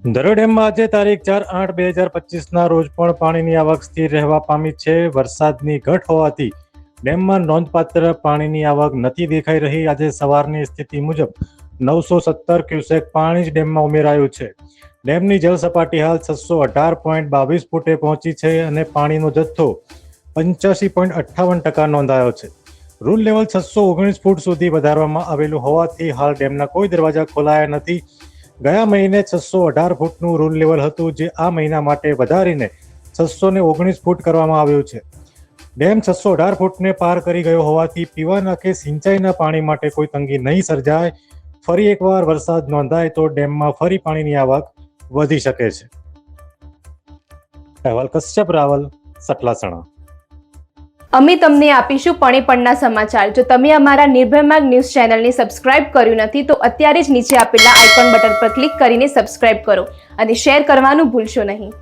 ધરોઈ ડેમમાં આજે તારીખ 4/8/2025ના રોજ પણ પાણીની આવક સ્થિર રહેવા પામી છે. વરસાદની ઘટ હોવાથી ડેમમાં નોંધપાત્ર પાણીની આવક નથી દેખાઈ રહી. આજે સવારની સ્થિતિ મુજબ 917 ક્યુસેક પાણી જ ડેમમાં ઉમેરાયું છે. ડેમની જળ સપાટી હાલ 618.22 ફૂટે પહોંચી છે અને પાણીનો જથ્થો 85.58% નોંધાયો છે. રૂલ લેવલ 619 ફૂટ સુધી વધારવામાં આવેલું હોવાથી હાલ ડેમના કોઈ દરવાજા ખોલાયા નથી. ગયા મહિને 618 ફૂટનું રૂલ લેવલ હતું, જે આ મહિના માટે વધારીને 619 ફૂટ કરવામાં આવ્યું છે. ડેમ 618 ફૂટને પાર કરી ગયો હોવાથી પીવાના કે સિંચાઈના પાણી માટે કોઈ તંગી નહીં સર્જાય. ફરી એકવાર વરસાદ નોંધાય તો ડેમમાં ફરી પાણીની આવક વધી શકે છે. અહેવાલ કશ્યપ રાવલ, સટલાસણા. અમે તમને આપીશું પળે પળના સમાચાર. જો તમે અમારા નિર્ભય માર્ગ ન્યૂઝ ચેનલને સબસ્ક્રાઇબ કર્યું નથી તો અત્યારે જ નીચે આપેલા આઇકોન બટન પર ક્લિક કરીને સબસ્ક્રાઇબ કરો અને શેર કરવાનું ભૂલશો નહીં.